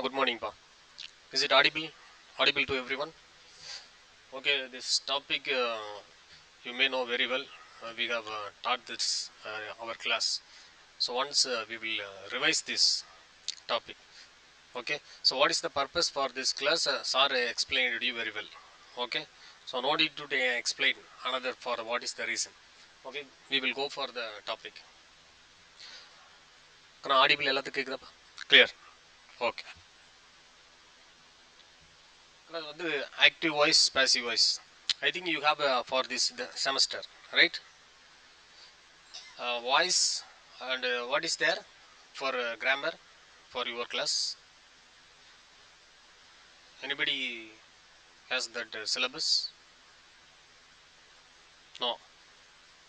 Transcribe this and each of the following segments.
Good morning, Pa. Is it audible? Audible to everyone? Okay, this topic you may know very well. We have taught this our class. So once we will revise this topic. Okay. So what is the purpose for this class? Sir explained it you very well. Okay. So no need to explain another for what is the reason. Okay. We will go for the topic. Audible எல்லாத்துக்கும் கேக்குதா? Clear. Okay. Active voice, passive voice. I think you have for this the semester, right? Voice and what is there for grammar for your class? Anybody has that syllabus? No,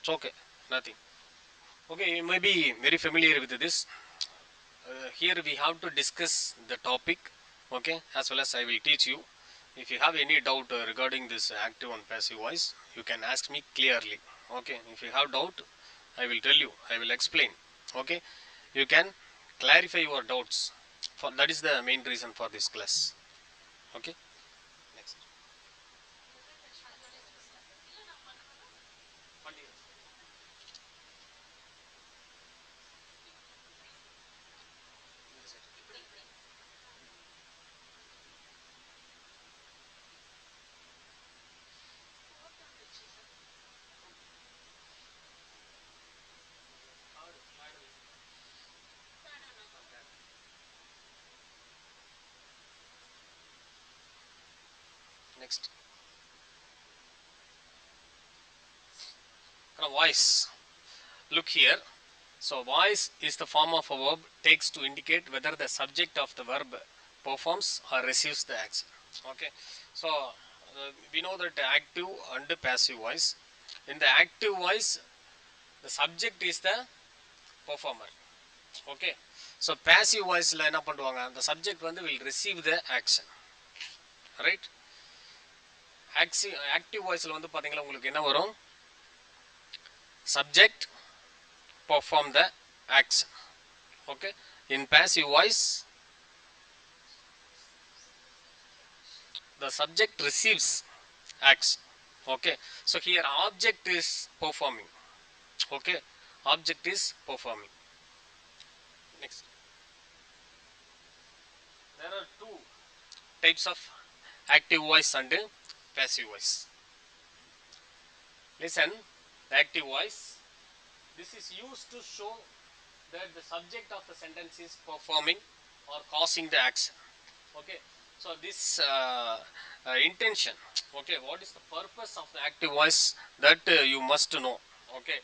it's okay, nothing. Okay, you may be very familiar with this. Here we have to discuss the topic, okay, as well as I will teach you. If you have any doubt regarding this active and passive voice, you can ask me clearly. Okay, if you have doubt, I will tell you, I will explain. Okay, you can clarify your doubts. That is the main reason for this class. Okay, next. Next. Voice. Look here. So voice is the form of a verb takes to indicate whether the subject of the verb performs or receives the action. Okay. So we know that active and passive voice. In the active voice, the subject is the performer. Okay. So passive voice la enna பண்ணுவாங்க, the subject will receive the action. Right? Active voice la பாத்தீங்களா உங்களுக்கு என்ன வரும்? Subject perform the action. Okay. In passive voice, the subject receives action. Okay. So here object is performing. Okay. Object is performing. Next. There are two types of active voice and passive voice. Listen, the active voice. This is used to show that the subject of the sentence is performing or causing the action. Okay. So this intention. Okay. What is the purpose of the active voice that you must know. Okay.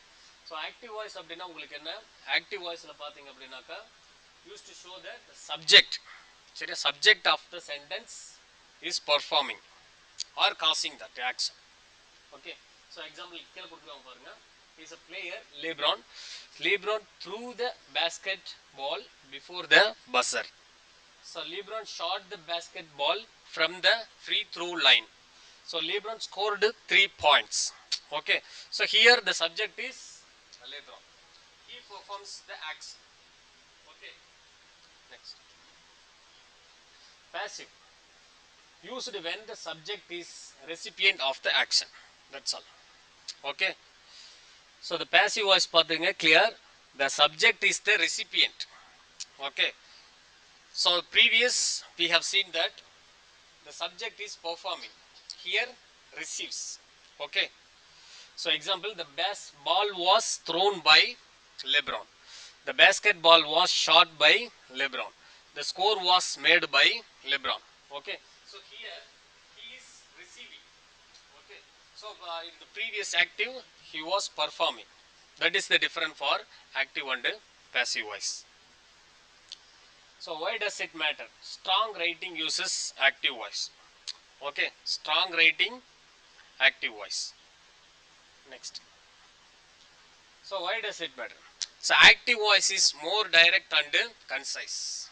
So active voice அப்படினா உங்களுக்கு என்ன? Active voiceல பாத்தீங்க அப்படினாக்கா used to show that the subject, சரியா, subject of the sentence is performing or causing that action. Okay. So example கீழ கொடுத்துருவாங்க பாருங்க. He is a player, LeBron. LeBron threw the basketball before the buzzer. So LeBron shot the basketball from the free throw line. So LeBron scored 3 points. Okay. So here the subject is LeBron. He performs the action. Okay. Next. Passive. Used when the subject is recipient of the action. That's all. Okay. So the passive voice பாத்தீங்க clear. The subject is the recipient. Okay. So previous we have seen that the subject is performing. Here receives. Okay. So example, the ball was thrown by LeBron. The basketball was shot by LeBron. The score was made by LeBron. Okay. So here he is receiving. Okay. So in the previous active he was performing. That is the difference for active and passive voice. So why does it matter? Strong writing uses active voice. Okay. Strong writing, active voice. Next. So why does it matter? So active voice is more direct and concise.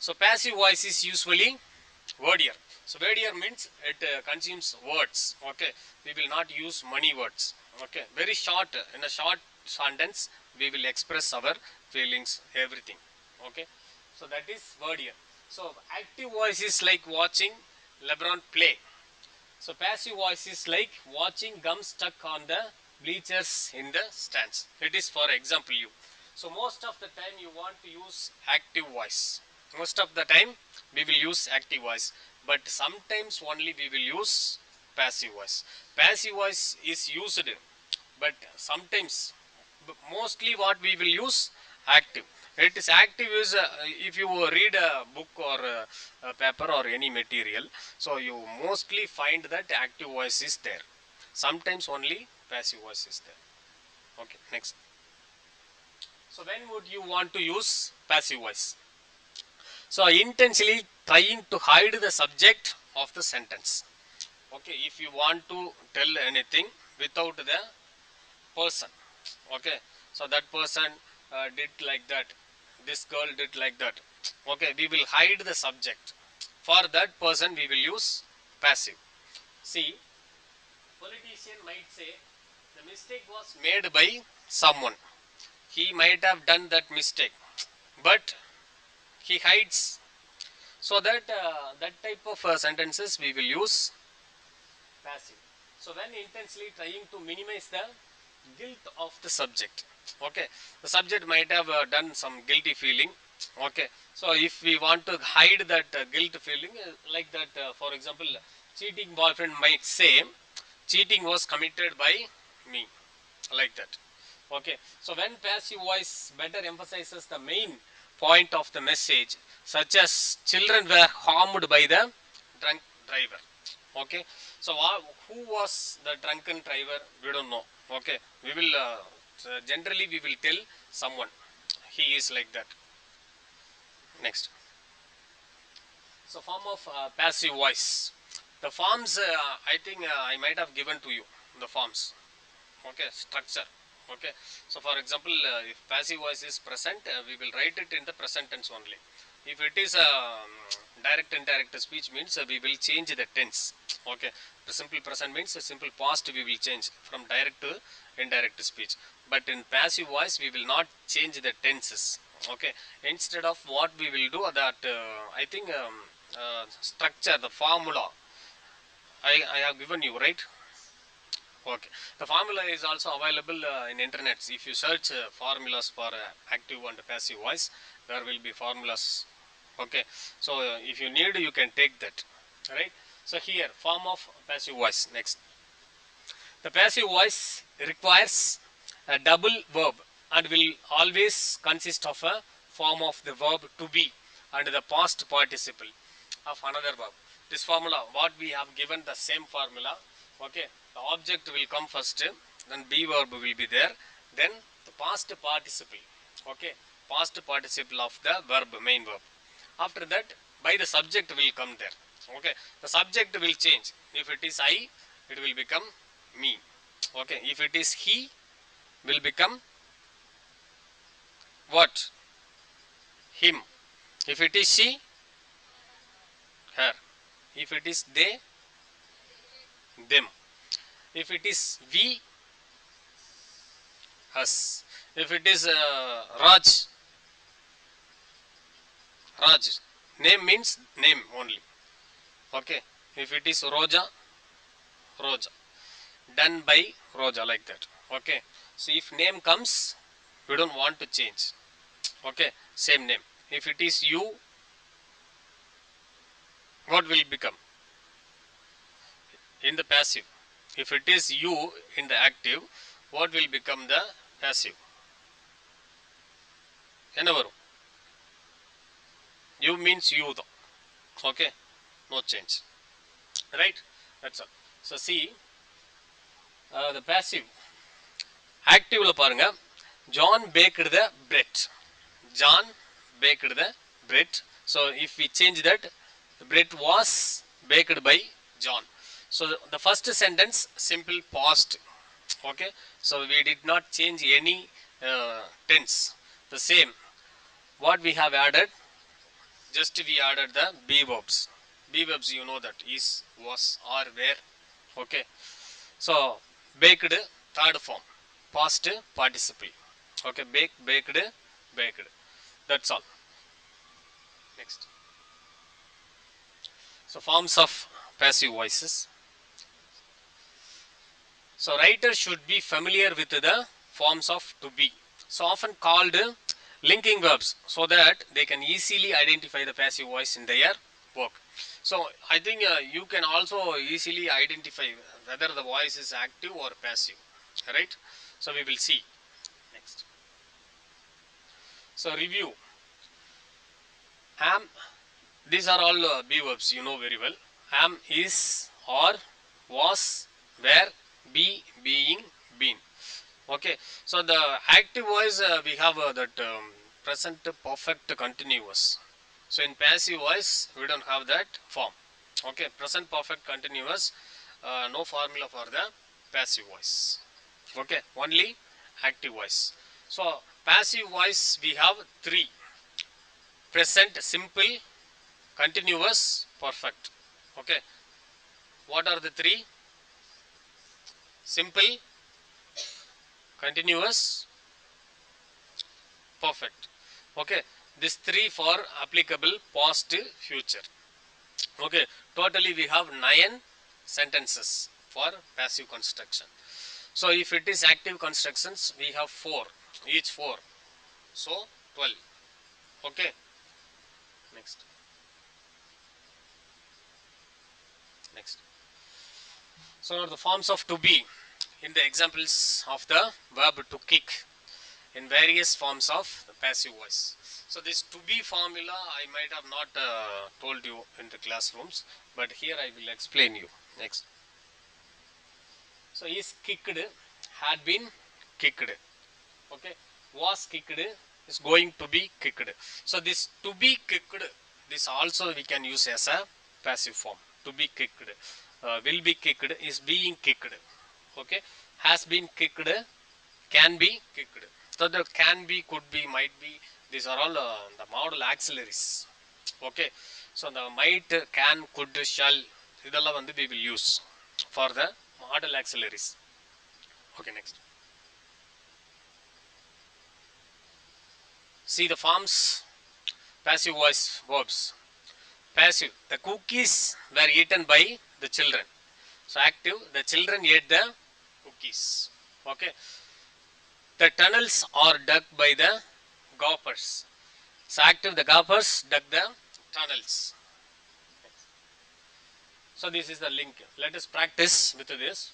So passive voice is usually wordier. So wordier means it consumes words. Okay. We will not use many words. Okay. Very short. In a short sentence, we will express our feelings, everything. Okay. So that is wordier. So active voice is like watching LeBron play. So passive voice is like watching gum stuck on the bleachers in the stands. It is for example you. So most of the time you want to use active voice. Most of the time we will use active voice, but sometimes only we will use passive voice. Passive voice is used, but sometimes, mostly what we will use active. It is active is if you read a book or a paper or any material, so you mostly find that active voice is there. Sometimes only passive voice is there. Okay, next. So when would you want to use passive voice? So intentionally trying to hide the subject of the sentence. Okay, if you want to tell anything without the person. Okay, so that person did like that, this girl did like that. Okay, we will hide the subject. For that person we will use passive. See, politician might say the mistake was made by someone, he might have done that mistake, but he hides. So that that type of sentences we will use passive. So when intensely trying to minimize the guilt of the subject. Okay, the subject might have done some guilty feeling. Okay, so if we want to hide that guilt feeling, like that, for example, cheating boyfriend might say, cheating was committed by me, like that. Okay, so when passive voice better emphasizes the main point of the message, such as children were harmed by the drunk driver. Okay, so who was the drunken driver? We don't know. Okay, we will generally we will tell someone he is like that. Next, so form of passive voice. The forms I think I might have given to you the forms. Okay, structure. Okay, so for example, if passive voice is present, we will write it in the present tense only. If it is direct indirect speech means we will change the tense. Okay, the simple present means a simple past we will change from direct to indirect speech, but in passive voice we will not change the tenses. Okay, instead of what we will do that I think structure, the formula I have given you, right? Okay, the formula is also available in internet. If you search formulas for active and passive voice, there will be formulas. Okay, so if you need, you can take that, right? So here, form of passive voice. Next, the passive voice requires a double verb and will always consist of a form of the verb to be and the past participle of another verb. This formula, what we have given the same formula. Okay, the object will come first, then be verb will be there, then the past participle. Okay, past participle of the verb, main verb. After that, by the subject will come there. Okay, the subject will change. If it is I, it will become me. Okay, if it is he, will become what? Him. If it is she, her. If it is they, them. If it is we, us. If it is Raj, Raj. Name means name only. Okay. If it is Roja, Roja. Done by Roja, like that. Okay. So if name comes, we don't want to change. Okay. Same name. If it is you, what will become? In the passive. If it is you in the active, what will become the passive? Enavaru. You means you though. Okay. No change. Right? That's all. So see, the passive. Active பாருங்க. John baked the bread. John baked the bread. So if we change that, the bread was baked by John. So the first sentence simple past. Okay. So we did not change any tense. The same. What we have added, just we added the be verbs. Be verbs you know that is, was, are, were. Okay. So baked, third form, past participle. Okay, baked, baked. That's all. Next. So forms of passive voices. So writer should be familiar with the forms of to be. So often called linking verbs, so that they can easily identify the passive voice in their work. So I think you can also easily identify whether the voice is active or passive, right? So we will see next. So review. Am, these are all be verbs you know very well. Am, is, or, was, were, be, being, been. Okay, so the active voice we have that present perfect continuous. So in passive voice we don't have that form. Okay, present perfect continuous, no formula for the passive voice. Okay, only active voice. So passive voice we have three: present simple, continuous, perfect. Okay, what are the three? Simple, continuous, perfect. Okay, these three for applicable past, future. Okay, totally we have 9 sentences for passive construction. So if it is active constructions we have 4, each 4, so 12. Okay, next. So now the forms of to be in the examples of the verb to kick in various forms of the passive voice. So this to be formula I might have not told you in the classrooms, but here I will explain you. Next. So is kicked, had been kicked. Okay, was kicked, is going to be kicked. So this to be kicked, this also we can use as a passive form. To be kicked, will be kicked, is being kicked. Okay, has been kicked, can be kicked. So the can be, could be, might be, these are all the modal auxiliaries. Okay, so the might, can, could, shall, இதெல்லாம் வந்து we will use for the modal auxiliaries. Okay, next. See the forms, passive voice verbs. Passive, the cookies were eaten by the children. So active, the children ate the cookies. Okay, the tunnels are dug by the gophers. So active, the gophers dug the tunnels. So this is the link. Let us practice with this.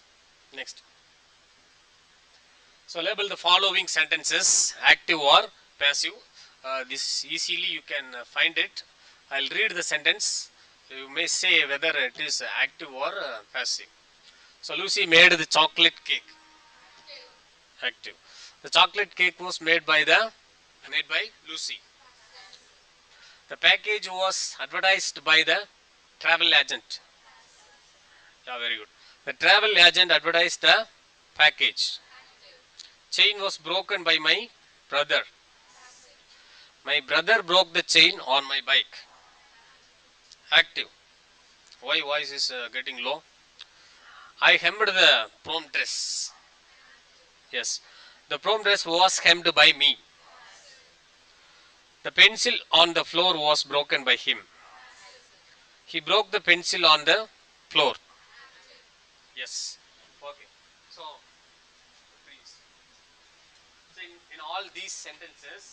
Next. So label the following sentences active or passive. This easily you can find it. I'll read the sentence. You may say whether it is active or passive. So Lucy made the chocolate cake. Active. The chocolate cake was made by Lucy. The package was advertised by the travel agent. Yeah, very good. The travel agent advertised the package. Chain was broken by my brother. My brother broke the chain on my bike. Active. Why voice is getting low? I hemmed the prom dress. Yes. The prom dress was hemmed by me. The pencil on the floor was broken by him. He broke the pencil on the floor. Yes. Okay. So, please. So in all these sentences,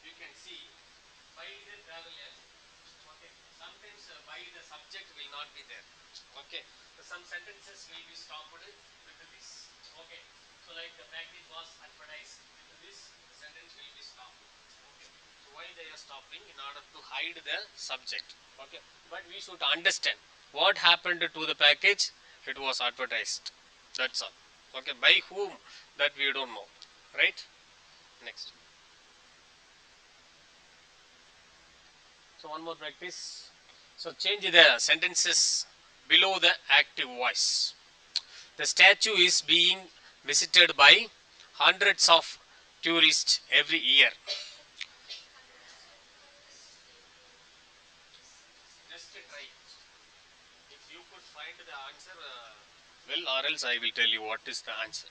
you can see by the travel agent. Okay. Sometimes by the subject will not be there. Okay. So some sentences will be stopped with this. Okay. So like the package was advertised with this, the sentence will be stopped. Okay. So why they are stopping? In order to hide the subject. Okay. But we should understand what happened to the package. It was advertised. That's all. Okay. By whom? That we don't know. Right? Next. So one more practice. So change the sentences below the active voice. The statue is being visited by hundreds of tourists every year. Just try. If you could find the answer, well, or else I will tell you what is the answer.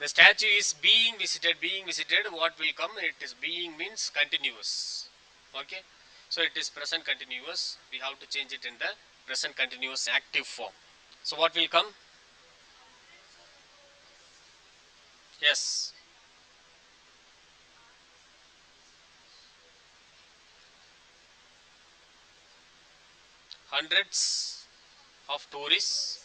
The statue is being visited. Being visited, what will come? It is being means continuous. Okay. So it is present continuous. We have to change it in the present continuous active form. So what will come? Yes. Hundreds of tourists.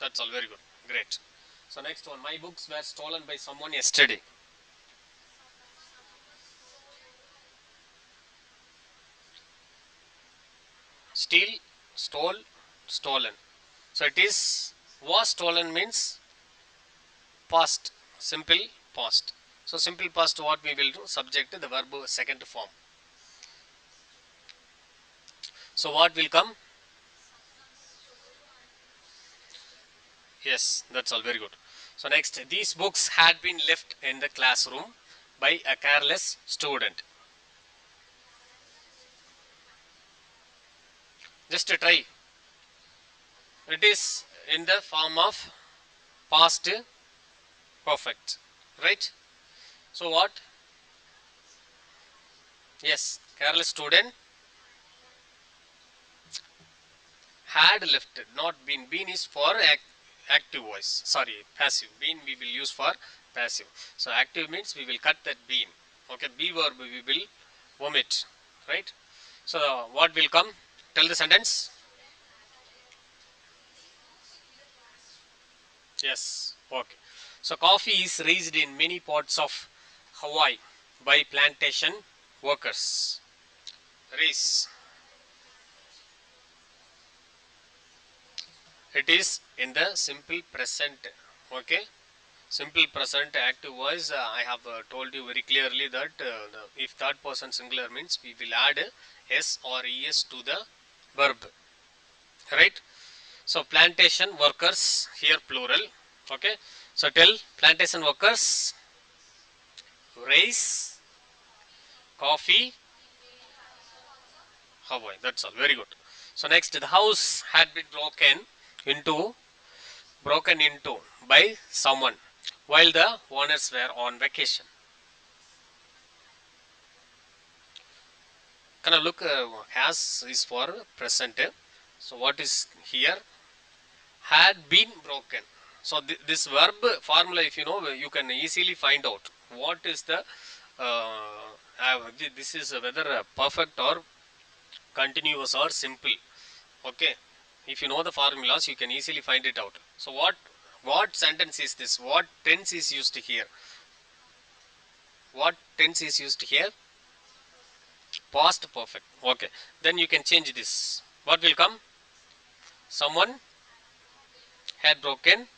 That's all. Very good. Great. So next one. My books were stolen by someone yesterday. Steal, stole, stolen. So it is was stolen means past. Simple past. So simple past, what we will do? Subject to the verb second form. So what will come? Yes, that's all. Very good. So next, these books had been left in the classroom by a careless student. Just to try. It is in the form of past perfect. Right? So what? Yes, careless student had left it, not been. Been is for active voice. Sorry, passive. Been we will use for passive. So active means we will cut that been. Okay, be verb we will omit. Right? So what will come? Tell the sentence. Yes. Okay. So coffee is raised in many parts of Hawaii by plantation workers. Raise. It is in the simple present. Okay. Simple present active voice. I have told you very clearly that if third person singular means we will add s or es to the verb. Right. So plantation workers here plural. Okay. So tell plantation workers raise coffee Hawaii. That's all. Very good. So next, the house had been into broken into by someone while the owners were on vacation. Can I look? Has is for present. So what is here? Had been broken. So this verb formula, if you know, you can easily find out what is the. This is whether perfect or continuous or simple. Okay, if you know the formulas you can easily find it out. So what sentence is this? What tense is used here? What tense is used here? Past perfect. Okay, then you can change this. What will come? Someone had broken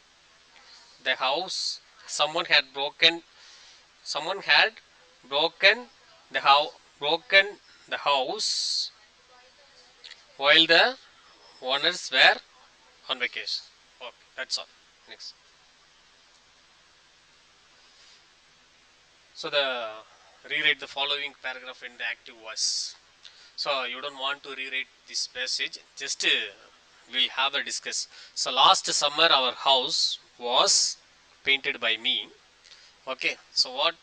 the house. Someone had broken the house. Broken the house while the owners were on vacation. Okay, that's all. Next. So the rewrite the following paragraph in the active voice. So you don't want to rewrite this passage. Just we'll have a discuss. So last summer our house was painted by me. Okay. So what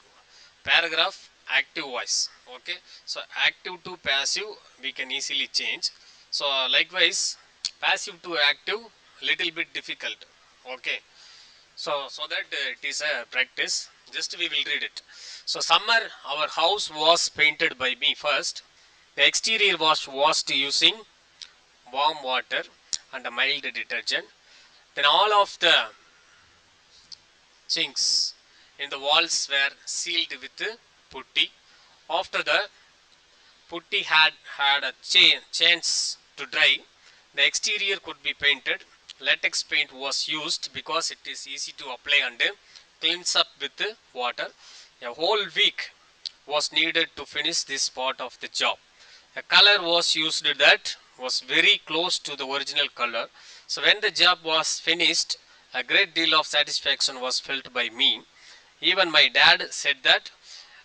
paragraph? Active voice. Okay. So active to passive we can easily change. So likewise passive to active little bit difficult. Okay. So that it is a practice. Just we will read it. So summer our house was painted by me first. The exterior was washed using warm water and a mild detergent. Then all of the chinks in the walls were sealed with putty. After the putty had a chance to dry, the exterior could be painted. Latex paint was used because it is easy to apply and cleans up with water. A whole week was needed to finish this part of the job. A color was used that was very close to the original color. So when the job was finished, a great deal of satisfaction was felt by me. Even my dad said that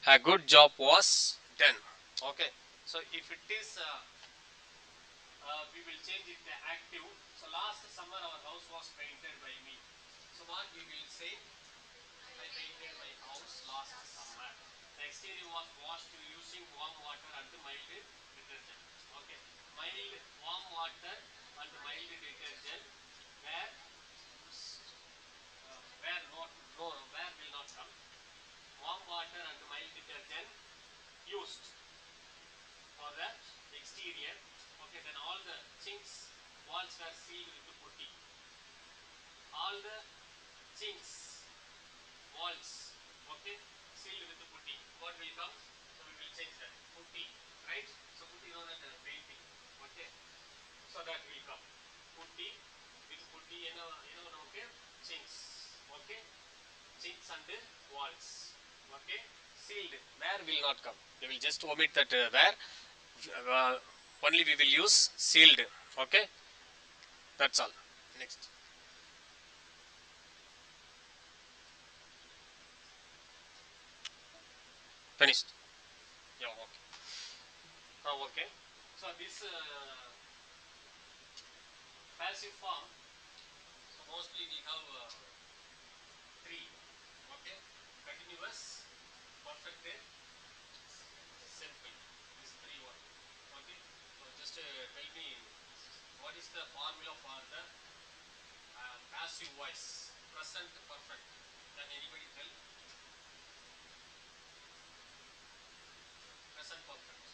a good job was done. Okay. So if it is, we will change it to active. So last summer our house was painted by me. So what we will say? I painted my house last summer. The exterior was washed using warm water and mild detergent. Okay, mild warm water and mild detergent where where will not come. Warm water and mild detergent used for the exterior. Okay, then all the chinks walls were sealed with putty. All the chinks walls, okay, sealed with putty. What will come? So we will change that putty, right? So putty, you know that painting, okay. So that will come putty with putty. Okay, chinks, okay, chinks and walls, okay, sealed. Where will not come. We will just omit that where. Only we will use sealed, okay. That's all. Next. Finished. Yeah, okay. Okay. So this passive form, so mostly we have three. Okay. Continuous, perfect, simple. This three one. Okay. So just tell me what is the formula for the passive voice? Present perfect. Can anybody tell? Present perfect.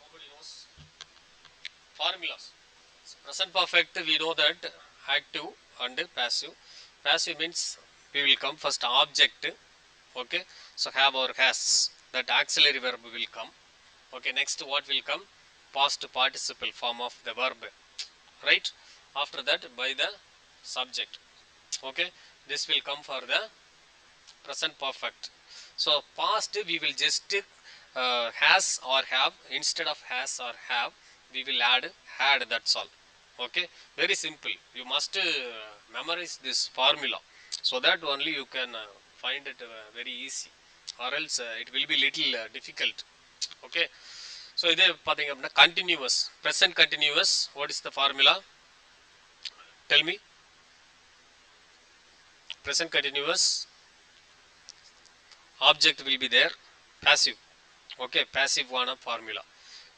Nobody knows. Formulas. Present perfect, we know that active and passive. Passive means we will come first object, okay. So have or has, that auxiliary verb will come. Okay, next what will come? Past participle form of the verb, right? After that by the subject. Okay, this will come for the present perfect. So past we will just has or have. Instead of has or have, we will add had. That's all. Okay, very simple. You must memorize this formula, so that only you can find it very easy, or else it will be little difficult. Okay, so இதே பாத்தீங்க அப்படின்னா continuous, present continuous. What is the formula? Tell me. Present continuous, object will be there, passive. Okay, passive one of formula.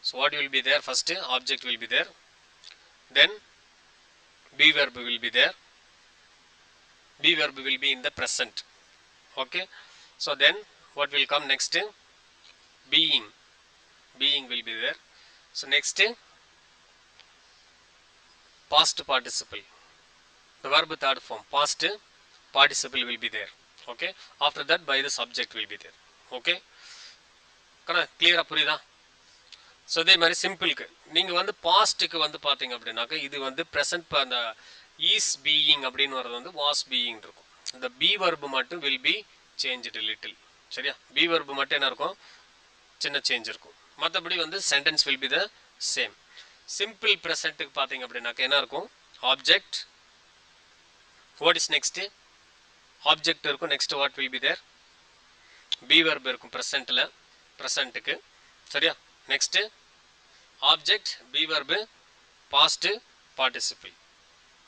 So what will be there? First object will be there, then be verb will be there. Be verb will be in the present. Okay, so then what will come next? Being. Being will be there. So next past participle. The verb third form, past participle will be there. Okay, after that by the subject will be there. Okay, clear புரியுதா? So இதே மாதிரி சிம்பிளுக்கு நீங்கள் வந்து பாஸ்ட்டுக்கு வந்து பார்த்தீங்க அப்படின்னாக்கா இது வந்து ப்ரெசன்ட் அந்த ஈஸ் பீயிங் அப்படின்னு வர்றது வந்து வாஸ் பீயிங் இருக்கும். இந்த பி வர்பு மட்டும் வில் பி சேஞ்சு லிட்டில். சரியா? பி வர்பு மட்டும் என்ன இருக்கும்? சின்ன சேஞ்ச் இருக்கும். மற்றபடி வந்து sentence will be the same. Simple ப்ரெசண்ட்டுக்கு பார்த்தீங்க அப்படின்னாக்கா என்ன இருக்கும்? Object. What is next? Object இருக்கும். Next what will be there? Be verb இருக்கும் ப்ரெசண்ட்டில், ப்ரெசண்ட்டுக்கு. சரியா? Next object, be verb, past participle.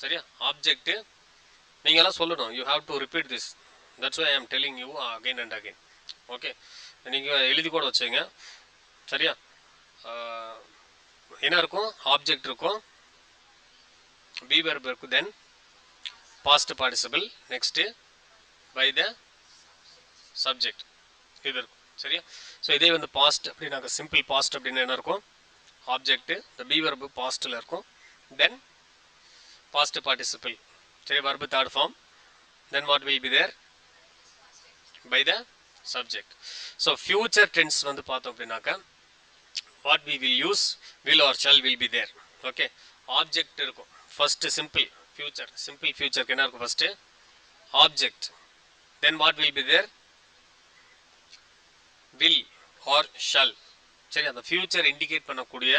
சரியா? ஆப்ஜெக்ட் நீங்களாம் சொல்லணும். You have to repeat this. That's why I am telling you again and again. Okay, நீங்கள் எழுதி கூட வச்சுங்க. சரியா? என்ன இருக்கும்? ஆப்ஜெக்ட் இருக்கும், பி வர்பு இருக்கும், then past participle, next by the subject இது இருக்கும். சரியா? ஸோ இதே வந்து பாஸ்ட் அப்படின்னாக்க சிம்பிள் பாஸ்ட் அப்படின்னு என்ன இருக்கும்? ஆப்ஜெக்ட், இந்த பி வர்பு பாஸ்ட்டில் இருக்கும், தென் பாஸ்ட் பார்ட்டிசிபிள். சரி, verb third form, then what will be there? By the subject. So future tense வந்து பார்த்தோம் அப்படின்னாக்கா what we will use? Will or shall will be there. Okay, object இருக்கும் first. Simple future, simple ஃபியூச்சருக்கு என்ன இருக்கும்? First object, then what will be there? Will or shall. சரி, அந்த future indicate பண்ணக்கூடிய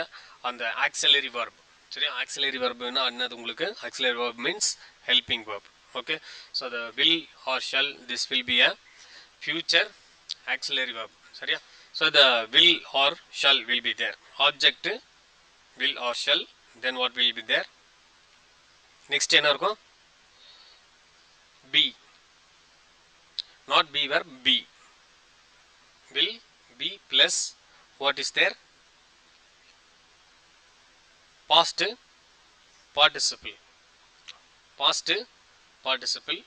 அந்த ஆக்சிலரி வர்ப். சரி, ஆக்சிலரி வர்ப்னா என்னது உங்களுக்கு? Auxiliary வர்ப் means helping வர்ப். Okay, so the will or shawl, this will be a future auxiliary verb. Sorry. So the will or shall will be there. Object will or shall. Then what will be there? Next என்ன இருக்கும்? Be. Not be verb, be. Will be plus what is there? Past participle. Past participle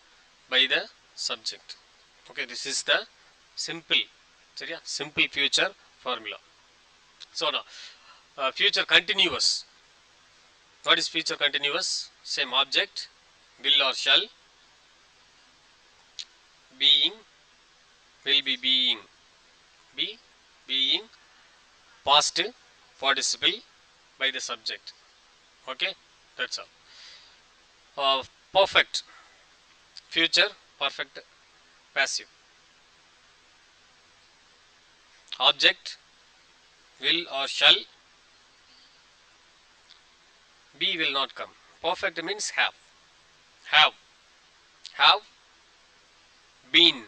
by the subject. Okay, this is the simple, simple future formula. So now, future continuous. What is future continuous? Same object, will or shall, being, will be being, be, being, past participle by the subject. Okay, that's all. Perfect, future perfect passive. Object, will or shall, be will not come. Perfect means have, have, have been,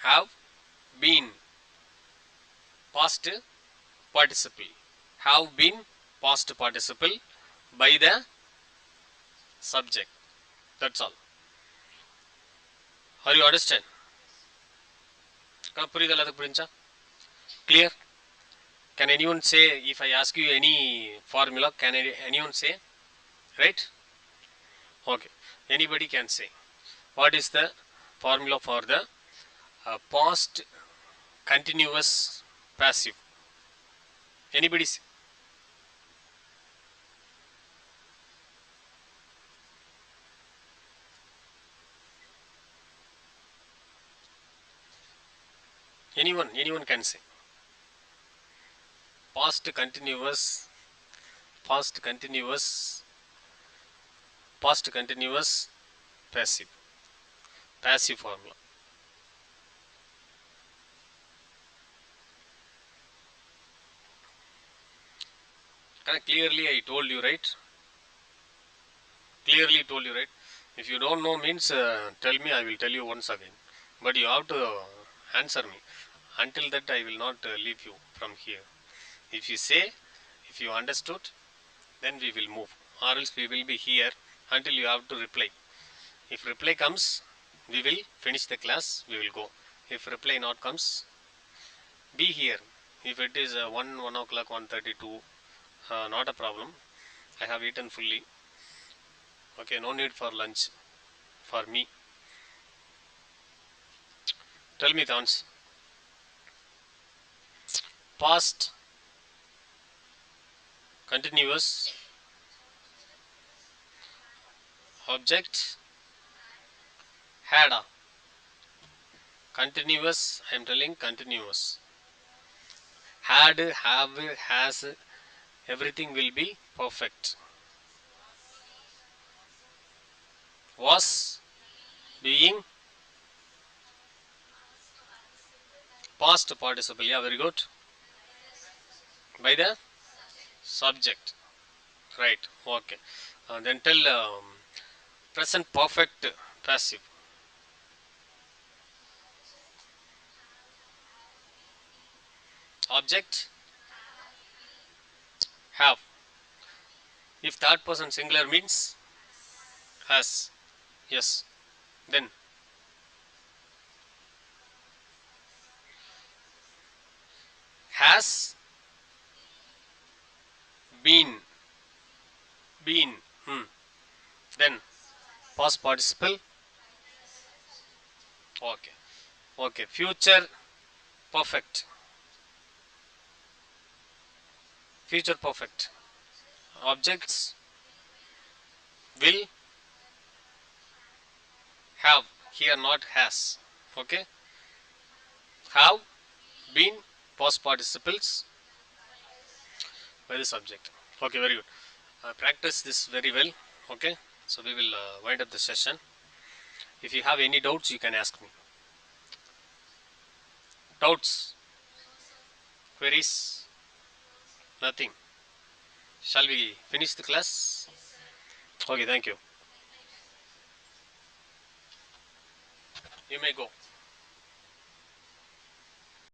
have been, past participle, have been past participle by the subject. That's all. Are you understand? Clear? Can anyone say, if I ask you any formula, can anyone say? Right? Okay. Anybody can say. What is the formula for the past continuous passive? Anybody say? Anyone can say. Past continuous passive formula. Clearly I told you, right? Clearly told you, right? If you don't know means tell me, I will tell you once again. But you have to answer me. Until that I will not leave you from here. If you say, if you understood, then we will move. Or else we will be here until you have to reply. If reply comes, we will finish the class, we will go. If reply not comes, be here. If it is 1 o'clock, 1:32, not a problem. I have eaten fully. Okay, no need for lunch for me. Tell me the answer. Past continuous object had a continuous. I am telling continuous. Had, have, has, everything will be perfect. Was, being, past participle. Yeah, very good. By the subject. Right. Okay. Then tell present perfect passive. Object have. If third person singular means has. Yes. Then has been. Been. Then past participle. Okay. Okay. Future perfect. Future perfect. Objects will have. Here not has. Okay. Have been past participles by the subject. Okay, very good. Practice this very well. Okay, so we will wind up the session. If you have any doubts, you can ask me. Doubts, queries, nothing. Shall we finish the class? Okay, thank you. You may go.